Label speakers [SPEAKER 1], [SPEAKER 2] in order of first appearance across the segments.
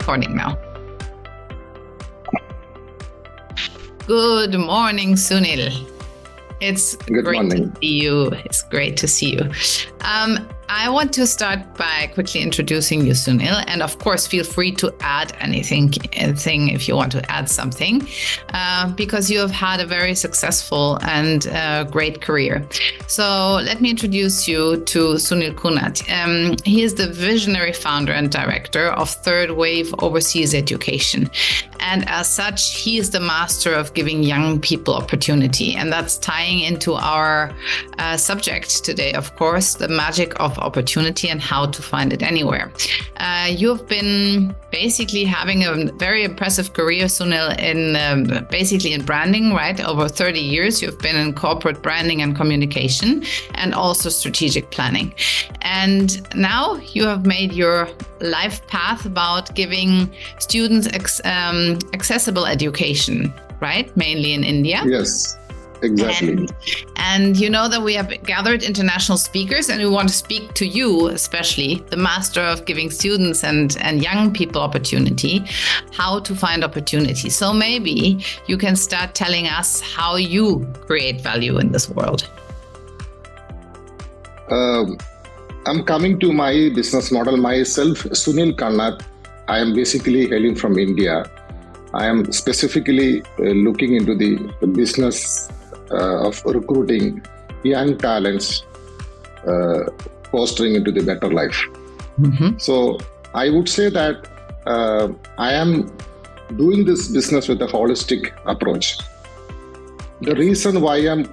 [SPEAKER 1] recording now. Good morning, Sunil. It's great to see you. It's great to see you. I want to start by quickly introducing you, Sunil, and of course, feel free to add anything if you want to add something, because you have had a very successful and great career. So let me introduce you to Sunil Kannath. He is the visionary founder and director of Third Wave Overseas Education. And as such, he is the master of giving young people opportunity. And that's tying into our subject today, of course, the magic of opportunity and how to find it anywhere. You've been basically having a very impressive career, Sunil, in branding, right? Over 30 years, you've been in corporate branding and communication and also strategic planning. And now you have made your life path about giving students accessible education, right? Mainly in India.
[SPEAKER 2] Yes. Exactly.
[SPEAKER 1] And you know that we have gathered international speakers, and we want to speak to you, especially the master of giving students and young people opportunity, how to find opportunity. So maybe you can start telling us how you create value in this world.
[SPEAKER 2] I'm coming to my business model myself, Sunil Kannath. I am basically hailing from India. I am specifically looking into the business of recruiting young talents, fostering into the better life. Mm-hmm. So I would say that I am doing this business with a holistic approach. The reason why I'm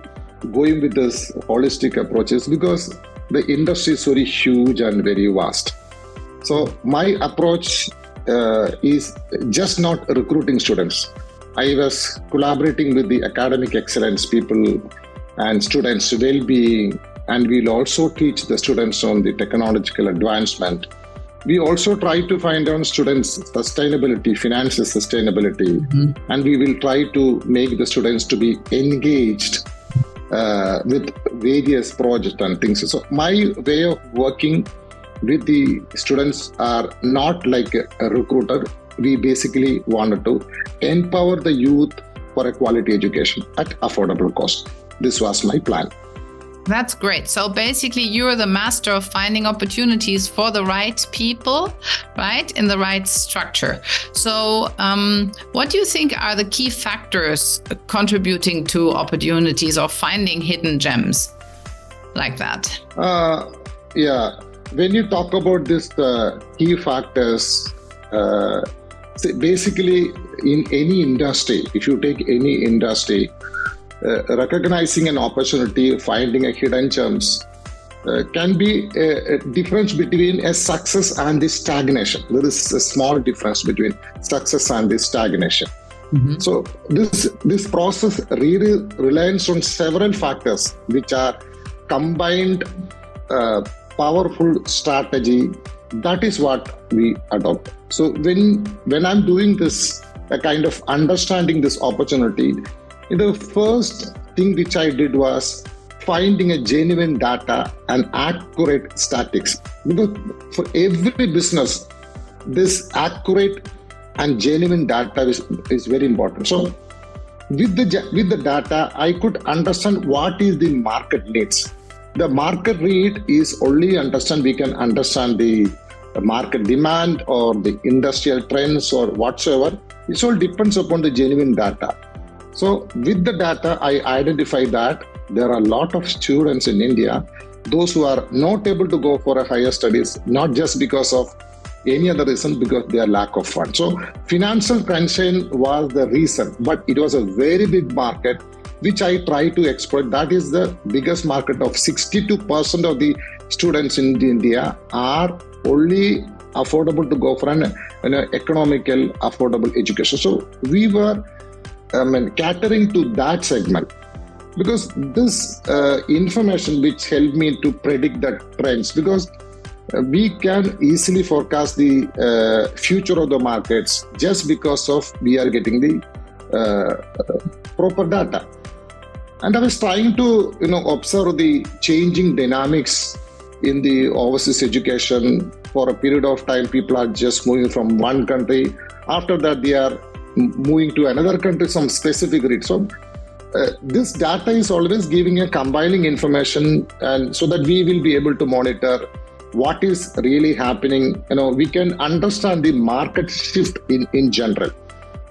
[SPEAKER 2] going with this holistic approach is because the industry is very huge and very vast. So my approach is just not recruiting students. I was collaborating with the academic excellence people and students' well-being, and we'll also teach the students on the technological advancement. We also try to find out students' sustainability, financial sustainability, and we will try to make the students to be engaged with various projects and things. So my way of working with the students are not like a recruiter. We basically wanted to empower the youth for a quality education at affordable cost. This was my plan.
[SPEAKER 1] That's great. So basically, you're the master of finding opportunities for the right people, right, in the right structure. So what do you think are the key factors contributing to opportunities or finding hidden gems like that?
[SPEAKER 2] When you talk about this, key factors, basically in any industry, if you take any industry, recognizing an opportunity, finding a hidden gems can be a difference between a success and the stagnation. There is a small difference between success and the stagnation. Mm-hmm. So this process really relies on several factors which are combined, powerful strategy. That is what we adopt. So when I'm doing this, a kind of understanding this opportunity, the first thing which I did was finding a genuine data and accurate statistics. Because for every business, this accurate and genuine data is very important. So with the data, I could understand what is the market needs. The market need is only we can understand the market demand or the industrial trends or whatsoever. It all depends upon the genuine data. So with the data, I identify that there are a lot of students in India, those who are not able to go for a higher studies, not just because of any other reason, because they are lack of funds. So financial constraint was the reason, but it was a very big market which I try to exploit. That is the biggest market of 62% of the students in India are only affordable to go for an economical affordable education. So we were catering to that segment, because this information which helped me to predict the trends, because we can easily forecast the future of the markets just because of we are getting the proper data. And I was trying to observe the changing dynamics in the overseas education for a period of time, people are just moving from one country. After that, they are moving to another country, some specific read. So this data is always giving a compiling information, and so that we will be able to monitor what is really happening. We can understand the market shift in general.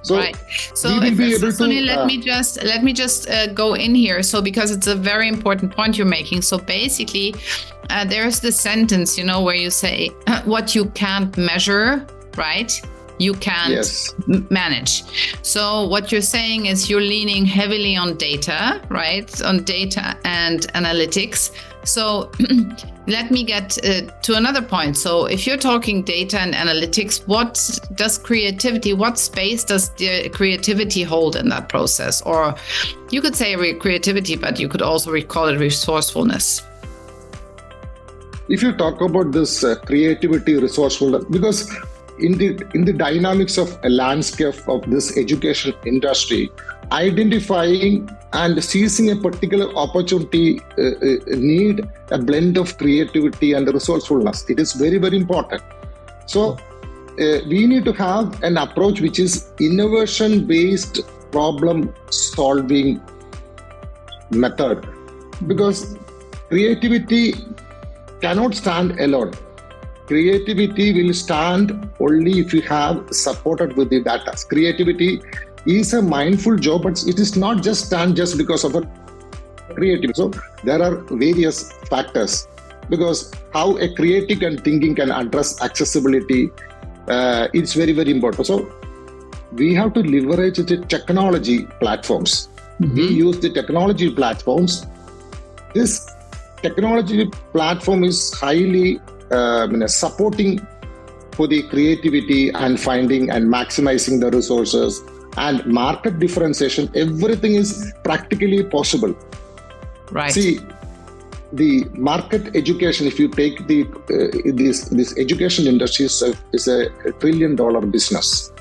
[SPEAKER 2] So,
[SPEAKER 1] right. So, Sunil, let me just go in here. So, because it's a very important point you're making. So, basically, there's the sentence, where you say what you can't measure, right? You can't manage. So, what you're saying is you're leaning heavily on data, right? On data and analytics. So, let me get to another point. So if you're talking data and analytics, what space does the creativity hold in that process? Or you could say creativity, but you could also call it resourcefulness.
[SPEAKER 2] If you talk about this creativity, resourcefulness, because in the dynamics of a landscape of this education industry, identifying and seizing a particular opportunity need a blend of creativity and resourcefulness. It is very, very important. So we need to have an approach which is innovation-based problem-solving method, because creativity cannot stand alone. Creativity will stand only if you have supported with the data. Creativity is a mindful job, but it is not just stand just because of a creativity. So there are various factors, because how a creative and thinking can address accessibility, it's very, very important. So we have to leverage the technology platforms. We use the technology platforms. This technology platform is highly supporting for the creativity and finding and maximizing the resources and market differentiation. Everything is practically possible.
[SPEAKER 1] Right.
[SPEAKER 2] See, the market education, if you take this education industry is a $1 trillion business.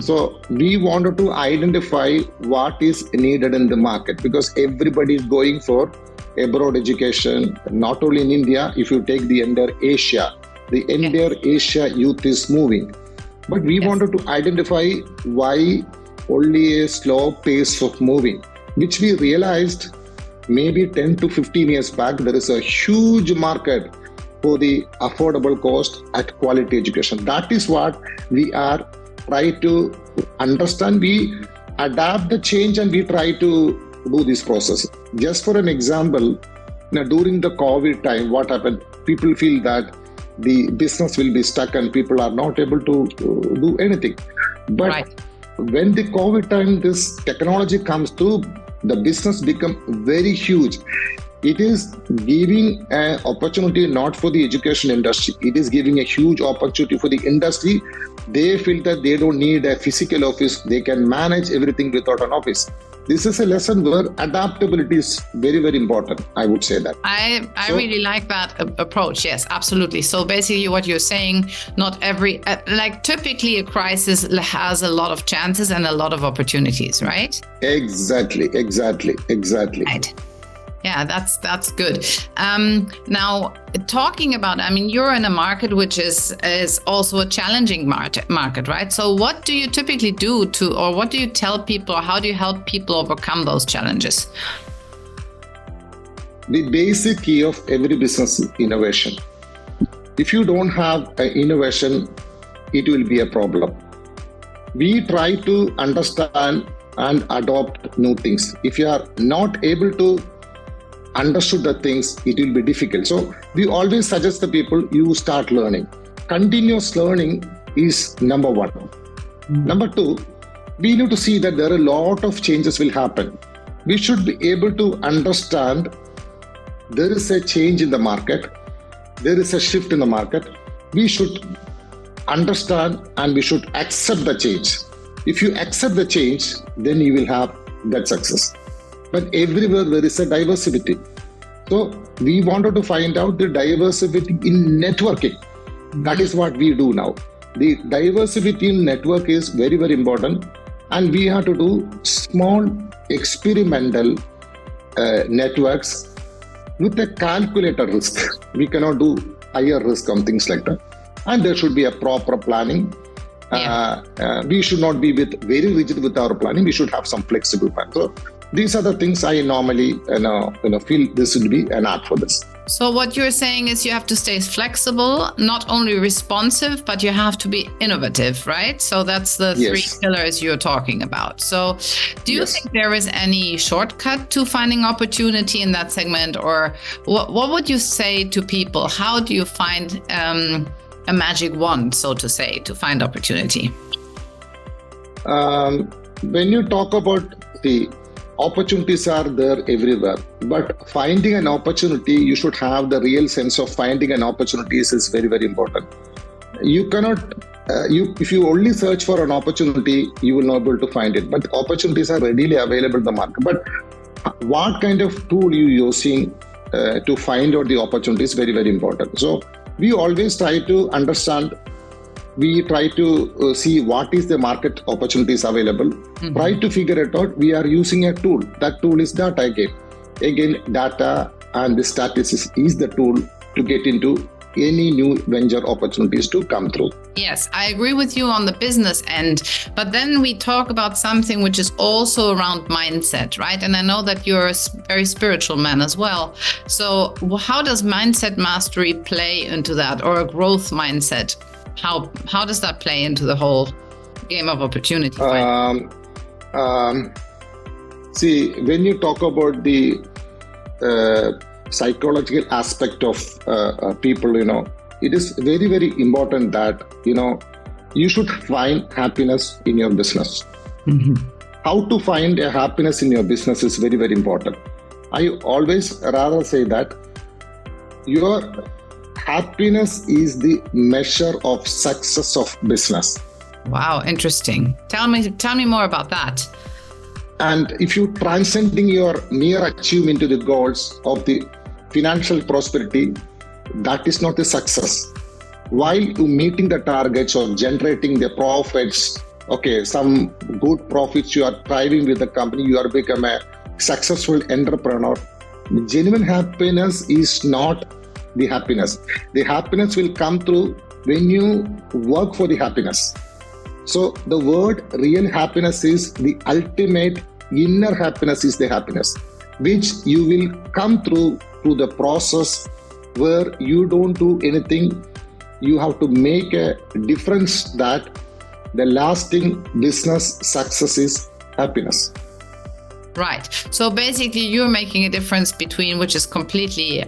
[SPEAKER 2] So we wanted to identify what is needed in the market, because everybody is going for abroad education, not only in India. If you take the entire Asia, the entire Asia youth is moving. But we wanted to identify why only a slow pace of moving, which we realized maybe 10 to 15 years back. There is a huge market for the affordable cost at quality education. That is what we are trying to understand. We adapt the change and we try to do this process. Just for an example, during the COVID time, what happened? People feel that the business will be stuck and people are not able to do anything. But when the COVID time, this technology comes to, the business become very huge. It is giving an opportunity not for the education industry. It is giving a huge opportunity for the industry. They feel that they don't need a physical office. They can manage everything without an office. This is a lesson where adaptability is very, very important. I would say that.
[SPEAKER 1] I really like that approach. Yes, absolutely. So basically what you're saying, not every, typically a crisis has a lot of chances and a lot of opportunities, right?
[SPEAKER 2] Exactly.
[SPEAKER 1] Right. Yeah, that's good. Now, talking about, you're in a market which is also a challenging market, right? So what do you typically do or what do you tell people, or how do you help people overcome those challenges?
[SPEAKER 2] The basic key of every business is innovation. If you don't have an innovation, it will be a problem. We try to understand and adopt new things. If you are not able to understood the things, it will be difficult. So we always suggest the people, you start learning. Continuous learning is number one. Number two, we need to see that there are a lot of changes will happen. We should be able to understand there is a change in the market. There is a shift in the market. We should understand and we should accept the change. If you accept the change, then you will have that success. But everywhere there is a diversity. So we wanted to find out the diversity in networking. That is what we do now. The diversity in network is very, very important. And we have to do small experimental networks with a calculated risk. We cannot do higher risk on things like that. and there should be a proper planning. We should not be very rigid with our planning. We should have some flexible plan. So these are the things I normally feel this would be an art for this.
[SPEAKER 1] So what you're saying is you have to stay flexible, not only responsive, but you have to be innovative, right? So that's the three pillars you're talking about. So do you think there is any shortcut to finding opportunity in that segment? Or what would you say to people? How do you find a magic wand, so to say, to find opportunity?
[SPEAKER 2] When you talk about the opportunities are there everywhere, but finding an opportunity, you should have the real sense of finding an opportunity is very, very important. You cannot, if you only search for an opportunity, you will not be able to find it. But opportunities are readily available in the market. But what kind of tool you using to find out the opportunity is very, very important. So we always try to understand. We try to see what is the market opportunities available, try to figure it out. We are using a tool. That tool is data again. Again, data and the statistics is the tool to get into any new venture opportunities to come through.
[SPEAKER 1] Yes, I agree with you on the business end, but then we talk about something which is also around mindset, right? And I know that you're a very spiritual man as well. So how does mindset mastery play into that, or a growth mindset? How does that play into the whole game of opportunity?
[SPEAKER 2] See, when you talk about the psychological aspect of people, it is very, very important that, you should find happiness in your business. How to find a happiness in your business is very, very important. I always rather say that your happiness is the measure of success of business.
[SPEAKER 1] Wow, interesting. Tell me more about that.
[SPEAKER 2] And if you transcending your mere achievement to the goals of the financial prosperity, that is not a success. While you meeting the targets or generating the profits, some good profits you are thriving with the company, you are become a successful entrepreneur. Genuine happiness is not the happiness. The happiness will come through when you work for the happiness. So the word real happiness is the ultimate inner happiness, is the happiness, which you will come through the process where you don't do anything. You have to make a difference that the lasting business success is happiness.
[SPEAKER 1] Right. So basically you're making a difference between, which is completely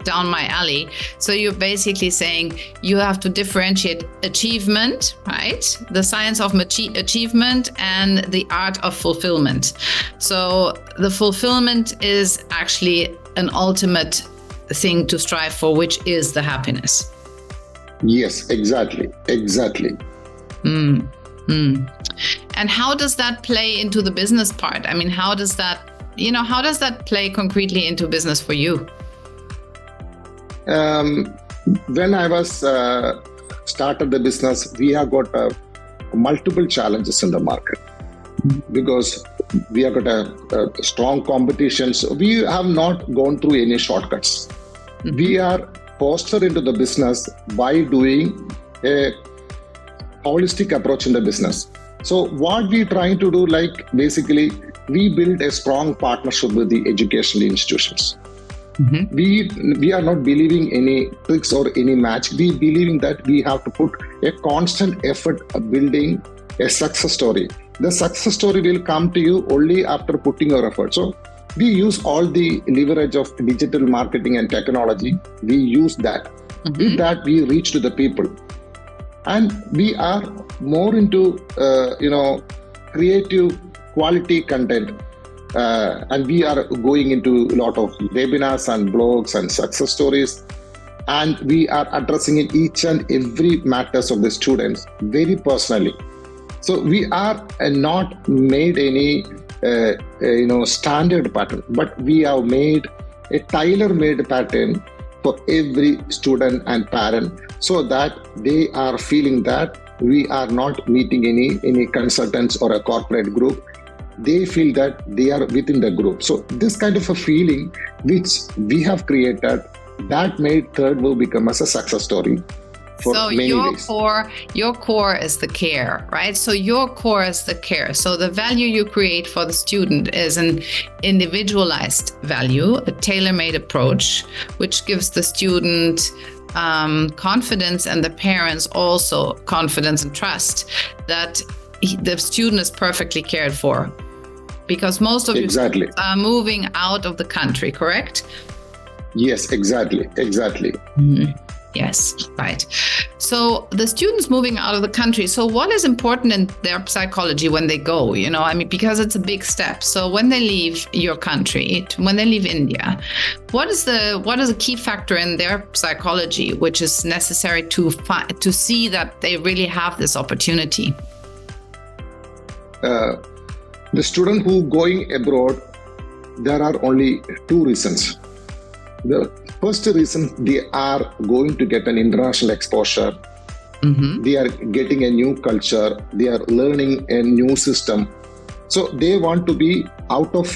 [SPEAKER 1] down my alley. So you're basically saying you have to differentiate achievement, right? The science of achievement and the art of fulfillment. So the fulfillment is actually an ultimate thing to strive for, which is the happiness.
[SPEAKER 2] Yes, exactly.
[SPEAKER 1] And how does that play into the business part? I mean, how does that play concretely into business for you?
[SPEAKER 2] When I was started the business, we have got multiple challenges in the market because we have got a strong competition. So we have not gone through any shortcuts. We are fostered into the business by doing a holistic approach in the business. So what we're trying to do, basically, we build a strong partnership with the educational institutions. We are not believing any tricks or any match. We believing that we have to put a constant effort of building a success story. The success story will come to you only after putting your effort. So we use all the leverage of digital marketing and technology. We use that. With that, we reach to the people. And we are more into, creative quality content. And we are going into a lot of webinars and blogs and success stories. And we are addressing in each and every matters of the students very personally. So we are not made any, standard pattern, but we have made a tailor-made pattern for every student and parent, so that they are feeling that we are not meeting any consultants or a corporate group. They feel that they are within the group. So this kind of a feeling which we have created, that made Third Wave become as a success story. for many ways.
[SPEAKER 1] Your core is the care, right? So your core is the care. So the value you create for the student is an individualized value, a tailor-made approach, which gives the student confidence, and the parents also confidence and trust that the student is perfectly cared for. Because most of your students are moving out of the country, correct?
[SPEAKER 2] Yes, exactly.
[SPEAKER 1] Mm-hmm. Yes, right. So the students moving out of the country. So what is important in their psychology when they go? Because it's a big step. So when they leave your country, when they leave India, what is a key factor in their psychology which is necessary to see that they really have this opportunity?
[SPEAKER 2] The student who going abroad, there are only two reasons. The first reason, they are going to get an international exposure. Mm-hmm. They are getting a new culture. They are learning a new system. So they want to be out of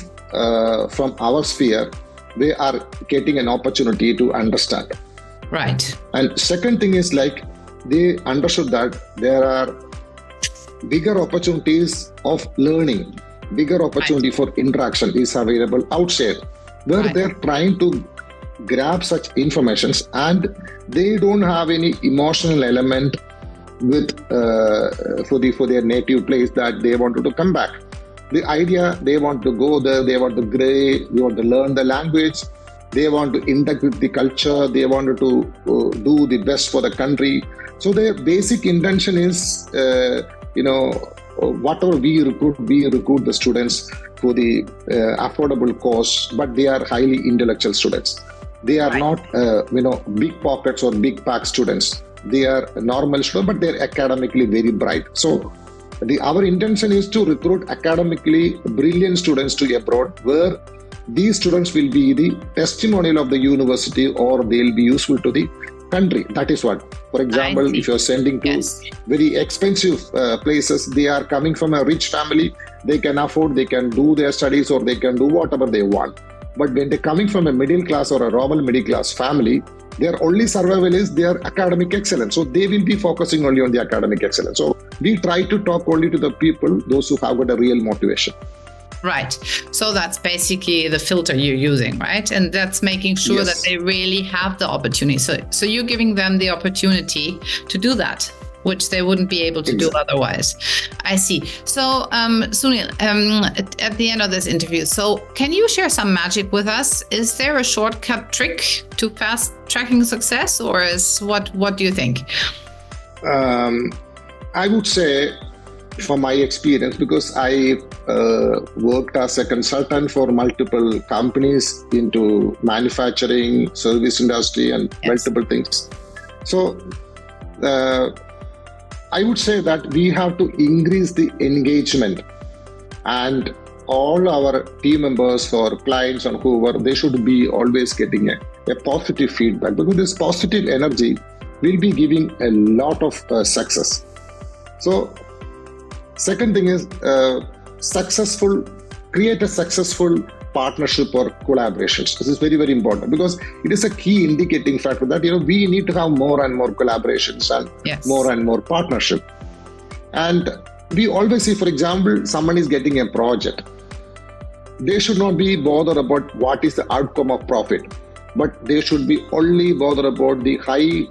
[SPEAKER 2] from our sphere. They are getting an opportunity to understand.
[SPEAKER 1] Right.
[SPEAKER 2] And second thing is they understood that there are bigger opportunities of learning, bigger opportunity for interaction is available outside, where they're trying to grab such informations, and they don't have any emotional element with for their native place that they wanted to come back. The idea, they want to go there, they want to learn the language, they want to interact with the culture, they wanted to do the best for the country. So their basic intention is whatever we recruit the students for the affordable cost, but they are highly intellectual students. They are not, big pockets or big pack students. They are normal students, but they're academically very bright. So our intention is to recruit academically brilliant students to abroad, where these students will be the testimonial of the university, or they'll be useful to the country. That is what. For example, if you're sending to very expensive places, they are coming from a rich family, they can afford, they can do their studies, or they can do whatever they want. But when they're coming from a middle class or a normal middle class family, their only survival is their academic excellence. So they will be focusing only on the academic excellence. So we try to talk only to the people, those who have got a real motivation.
[SPEAKER 1] Right. So that's basically the filter you're using, right? And that's making sure that they really have the opportunity. So you're giving them the opportunity to do that, which they wouldn't be able to do otherwise. I see. So Sunil, at the end of this interview, so can you share some magic with us? Is there a shortcut trick to fast tracking success, or what do you think?
[SPEAKER 2] I would say, from my experience, because I worked as a consultant for multiple companies into manufacturing, service industry, and multiple things. So I would say that we have to increase the engagement, and all our team members, for clients and whoever, they should be always getting a positive feedback, because this positive energy will be giving a lot of success. So second thing is create a successful partnership or collaborations. This is very, very important, because it is a key indicating factor that we need to have more and more collaborations and more and more partnership. And we always see, for example, someone is getting a project. They should not be bothered about what is the outcome of profit, but they should be only bothered about the high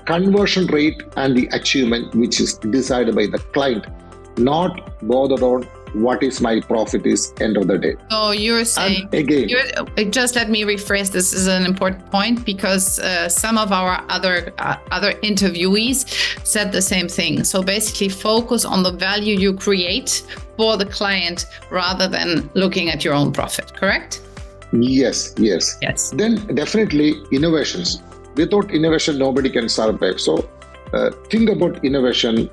[SPEAKER 2] conversion rate and the achievement, which is decided by the client, not bothered on what is my profit is end of the day.
[SPEAKER 1] So you're saying, just let me rephrase, this is an important point, because some of our other interviewees said the same thing. So basically focus on the value you create for the client rather than looking at your own profit, correct?
[SPEAKER 2] Yes. Then definitely innovations. Without innovation, nobody can survive. So think about innovation.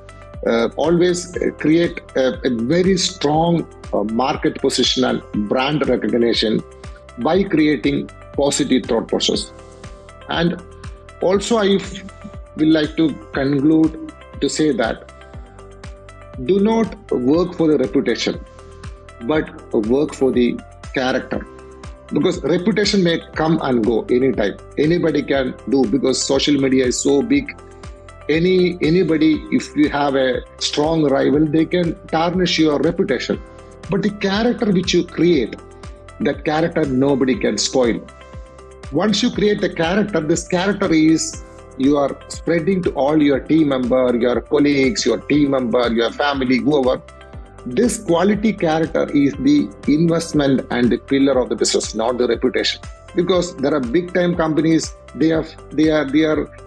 [SPEAKER 2] Always create a very strong market position and brand recognition by creating positive thought process. And also I will like to conclude to say that do not work for the reputation, but work for the character. Because reputation may come and go anytime. Anybody can do, because social media is so big. anybody, if you have a strong rival, they can tarnish your reputation. But the character which you create, that character nobody can spoil. Once you create the character, this character is you are spreading to all your team member, your colleagues, your team member, your family, whoever. This quality character is the investment and the pillar of the business, not the reputation. Because there are big time companies, they are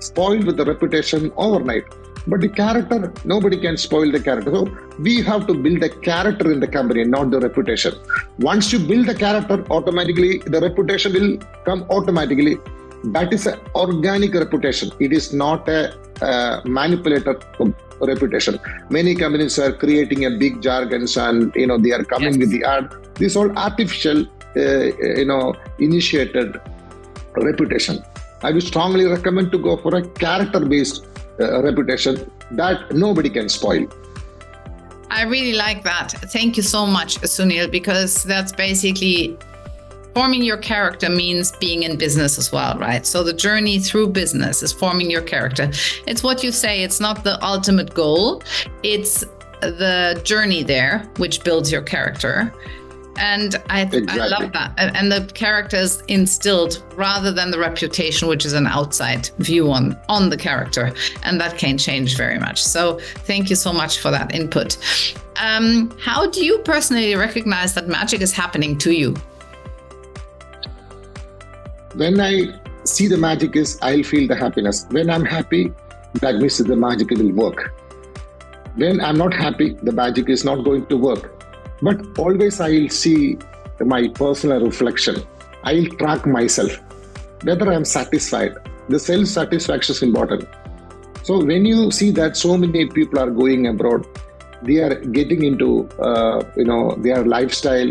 [SPEAKER 2] spoiled with the reputation overnight. But the character, nobody can spoil the character. So we have to build a character in the company, not the reputation. Once you build the character, automatically the reputation will come automatically. That is an organic reputation. It is not a manipulated reputation. Many companies are creating a big jargons and they are coming with the ad. This all artificial, initiated reputation. I would strongly recommend to go for a character-based reputation that nobody can spoil.
[SPEAKER 1] I really like that. Thank you so much, Sunil, because that's basically forming your character means being in business as well, right? So the journey through business is forming your character. It's what you say, it's not the ultimate goal. It's the journey there, which builds your character. And I love that. And the character is instilled rather than the reputation, which is an outside view on the character. And that can change very much. So thank you so much for that input. How do you personally recognize that magic is happening to you?
[SPEAKER 2] When I see the magic I'll feel the happiness. When I'm happy, that means the magic will work. When I'm not happy, the magic is not going to work. But always I'll see my personal reflection. I'll track myself, whether I'm satisfied. The self-satisfaction is important. So when you see that so many people are going abroad, they are getting into their lifestyle,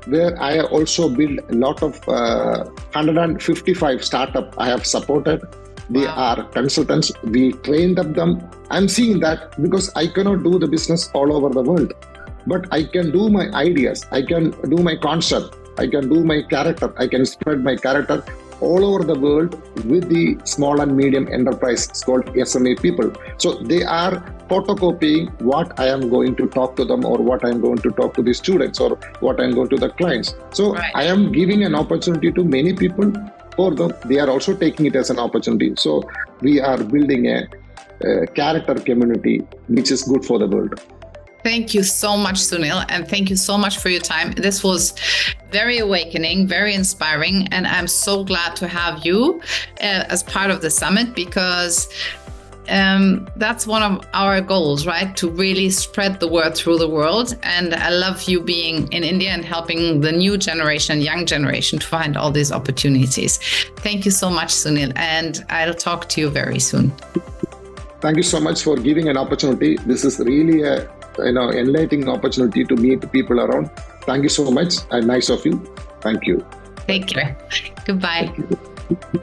[SPEAKER 2] where I have also built a lot of 155 startups I have supported. They are consultants. We trained up them. I'm seeing that because I cannot do the business all over the world. But I can do my ideas, I can do my concept, I can do my character, I can spread my character all over the world with the small and medium enterprise called SMA people. So they are photocopying what I am going to talk to them, or what I am going to talk to the students, or what I am going to the clients. So I am giving an opportunity to many people for them. They are also taking it as an opportunity. So we are building a character community which is good for the world.
[SPEAKER 1] Thank you so much, Sunil, and thank you so much for your time. This was very awakening, very inspiring, and I'm so glad to have you as part of the summit, because that's one of our goals, right? To really spread the word through the world. And I love you being in India and helping the new generation, young generation, to find all these opportunities. Thank you so much, Sunil, and I'll talk to you very soon.
[SPEAKER 2] Thank you so much for giving an opportunity. This is really a enlightening opportunity to meet people around. Thank you so much, and nice of you. Thank you.
[SPEAKER 1] Take care. Goodbye.
[SPEAKER 2] Thank you.